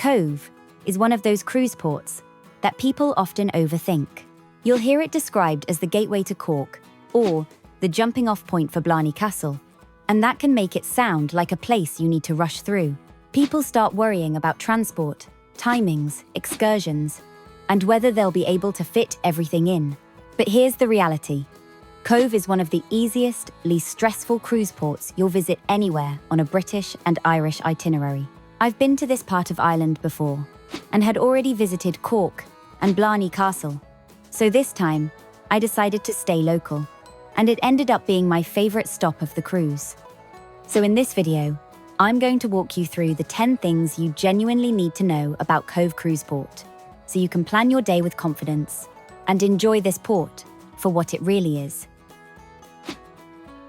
Cobh is one of those cruise ports that people often overthink. You'll hear it described as the gateway to Cork or the jumping-off point for Blarney Castle, and that can make it sound like a place you need to rush through. People start worrying about transport, timings, excursions, and whether they'll be able to fit everything in. But here's the reality. Cobh is one of the easiest, least stressful cruise ports you'll visit anywhere on a British and Irish itinerary. I've been to this part of Ireland before and had already visited Cork and Blarney Castle. So this time, I decided to stay local, and it ended up being my favorite stop of the cruise. So in this video, I'm going to walk you through the 10 things you genuinely need to know about Cobh Cruise Port, so you can plan your day with confidence and enjoy this port for what it really is.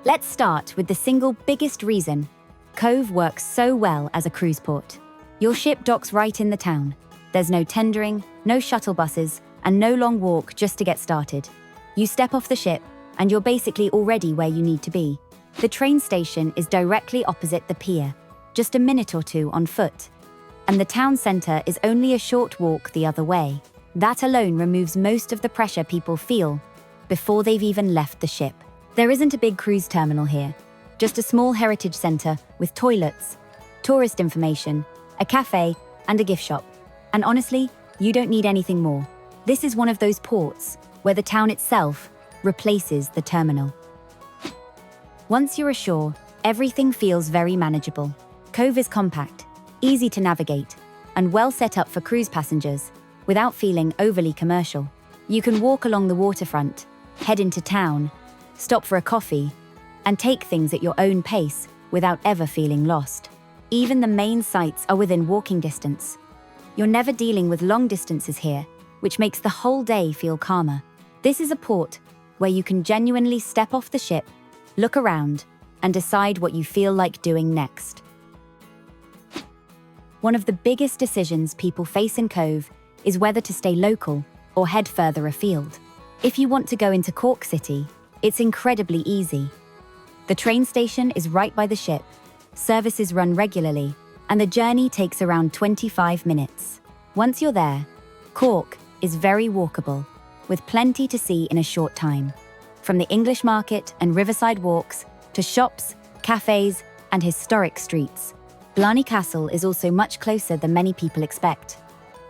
Let's start with the single biggest reason Cobh works so well as a cruise port. Your ship docks right in the town. There's no tendering, no shuttle buses, and no long walk just to get started. You step off the ship, and you're basically already where you need to be. The train station is directly opposite the pier, just a minute or two on foot. And the town centre is only a short walk the other way. That alone removes most of the pressure people feel before they've even left the ship. There isn't a big cruise terminal here, just a small heritage centre with toilets, tourist information, a cafe, and a gift shop. And honestly, you don't need anything more. This is one of those ports where the town itself replaces the terminal. Once you're ashore, everything feels very manageable. Cobh is compact, easy to navigate, and well set up for cruise passengers without feeling overly commercial. You can walk along the waterfront, head into town, stop for a coffee, and take things at your own pace without ever feeling lost. Even the main sites are within walking distance. You're never dealing with long distances here, which makes the whole day feel calmer. This is a port where you can genuinely step off the ship, look around, and decide what you feel like doing next. One of the biggest decisions people face in Cobh is whether to stay local or head further afield. If you want to go into Cork City, it's incredibly easy. The train station is right by the ship, services run regularly, and the journey takes around 25 minutes. Once you're there, Cork is very walkable, with plenty to see in a short time. From the English market and riverside walks to shops, cafes, and historic streets, Blarney Castle is also much closer than many people expect.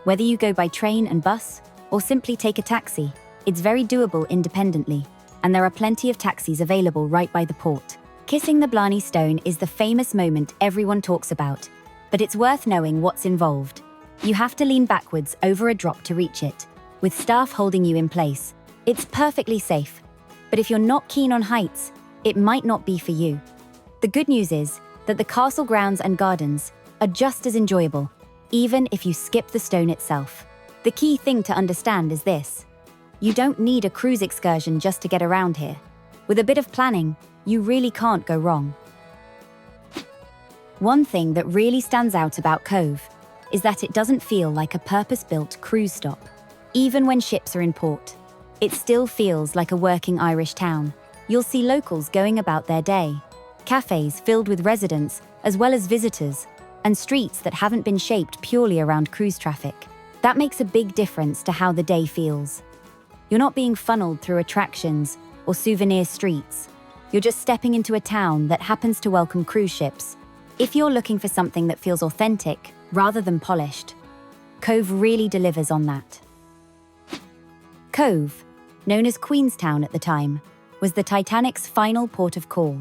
Whether you go by train and bus, or simply take a taxi, it's very doable independently, and there are plenty of taxis available right by the port. Kissing the Blarney Stone is the famous moment everyone talks about, but it's worth knowing what's involved. You have to lean backwards over a drop to reach it, with staff holding you in place. It's perfectly safe, but if you're not keen on heights, it might not be for you. The good news is that the castle grounds and gardens are just as enjoyable, even if you skip the stone itself. The key thing to understand is this: you don't need a cruise excursion just to get around here. With a bit of planning, you really can't go wrong. One thing that really stands out about Cobh is that it doesn't feel like a purpose-built cruise stop. Even when ships are in port, it still feels like a working Irish town. You'll see locals going about their day, cafes filled with residents as well as visitors, and streets that haven't been shaped purely around cruise traffic. That makes a big difference to how the day feels. You're not being funneled through attractions or souvenir streets. You're just stepping into a town that happens to welcome cruise ships. If you're looking for something that feels authentic rather than polished, Cobh really delivers on that. Cobh, known as Queenstown at the time, was the Titanic's final port of call,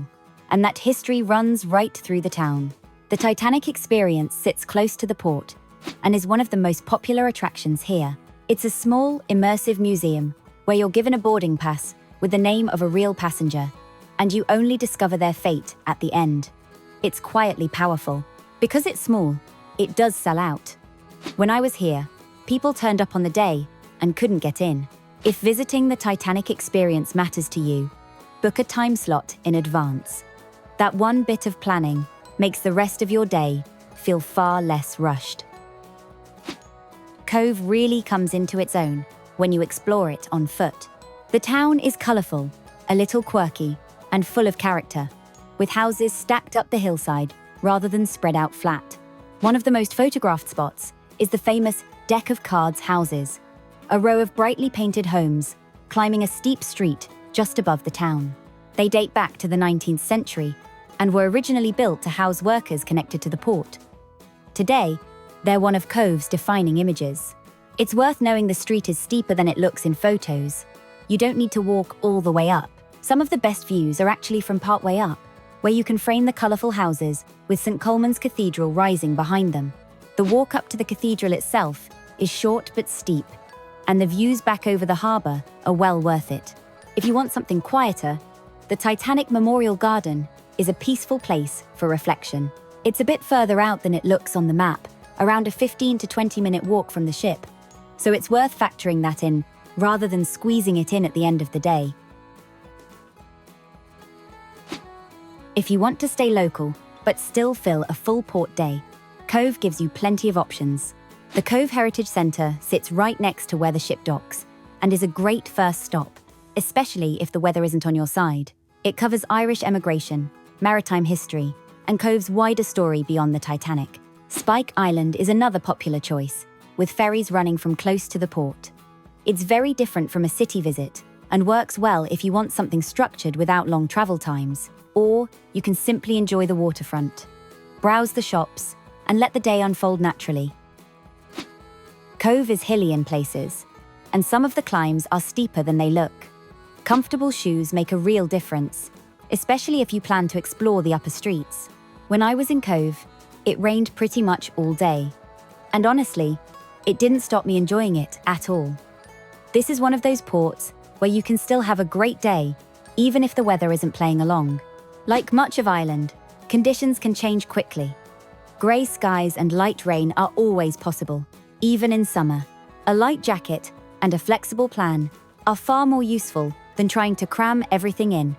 and that history runs right through the town. The Titanic Experience sits close to the port and is one of the most popular attractions here. It's a small, immersive museum where you're given a boarding pass with the name of a real passenger, and you only discover their fate at the end. It's quietly powerful. Because it's small, it does sell out. When I was here, people turned up on the day and couldn't get in. If visiting the Titanic Experience matters to you, book a time slot in advance. That one bit of planning makes the rest of your day feel far less rushed. Cobh really comes into its own when you explore it on foot. The town is colourful, a little quirky, and full of character, with houses stacked up the hillside rather than spread out flat. One of the most photographed spots is the famous Deck of Cards houses, a row of brightly painted homes climbing a steep street just above the town. They date back to the 19th century and were originally built to house workers connected to the port. Today, they're one of Cove's defining images. It's worth knowing the street is steeper than it looks in photos. You don't need to walk all the way up. Some of the best views are actually from partway up, where you can frame the colourful houses with St. Colman's Cathedral rising behind them. The walk up to the cathedral itself is short but steep, and the views back over the harbour are well worth it. If you want something quieter, the Titanic Memorial Garden is a peaceful place for reflection. It's a bit further out than it looks on the map, around a 15 to 20-minute walk from the ship, so it's worth factoring that in rather than squeezing it in at the end of the day. If you want to stay local but still fill a full port day, Cobh gives you plenty of options. The Cobh Heritage Centre sits right next to where the ship docks and is a great first stop, especially if the weather isn't on your side. It covers Irish emigration, maritime history, and Cobh's wider story beyond the Titanic. Spike Island is another popular choice, with ferries running from close to the port. It's very different from a city visit and works well if you want something structured without long travel times, or you can simply enjoy the waterfront, browse the shops, and let the day unfold naturally. Cobh is hilly in places, and some of the climbs are steeper than they look. Comfortable shoes make a real difference, especially if you plan to explore the upper streets. When I was in Cobh, it rained pretty much all day. And honestly, it didn't stop me enjoying it at all. This is one of those ports where you can still have a great day, even if the weather isn't playing along. Like much of Ireland, conditions can change quickly. Grey skies and light rain are always possible, even in summer. A light jacket and a flexible plan are far more useful than trying to cram everything in.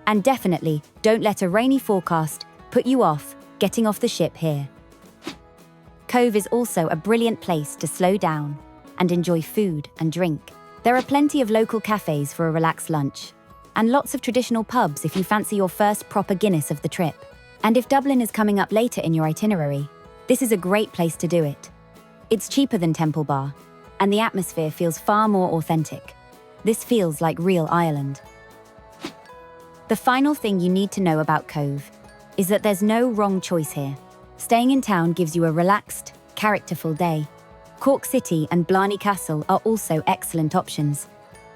And definitely don't let a rainy forecast put you off getting off the ship here. Cobh is also a brilliant place to slow down and enjoy food and drink. There are plenty of local cafes for a relaxed lunch, and lots of traditional pubs if you fancy your first proper Guinness of the trip. And if Dublin is coming up later in your itinerary, this is a great place to do it. It's cheaper than Temple Bar, and the atmosphere feels far more authentic. This feels like real Ireland. The final thing you need to know about Cobh is that there's no wrong choice here. Staying in town gives you a relaxed, characterful day. Cork City and Blarney Castle are also excellent options.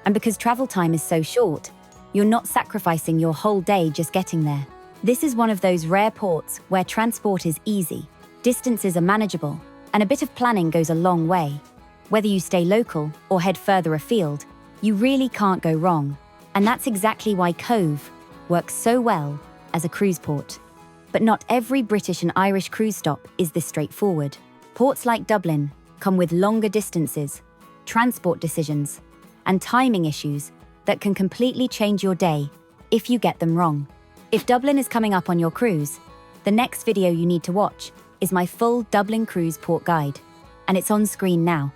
And because travel time is so short, you're not sacrificing your whole day just getting there. This is one of those rare ports where transport is easy, distances are manageable, and a bit of planning goes a long way. Whether you stay local or head further afield, you really can't go wrong. And that's exactly why Cobh works so well as a cruise port. But not every British and Irish cruise stop is this straightforward. Ports like Dublin come with longer distances, transport decisions, and timing issues that can completely change your day if you get them wrong. If Dublin is coming up on your cruise, the next video you need to watch is my full Dublin cruise port guide, and it's on screen now.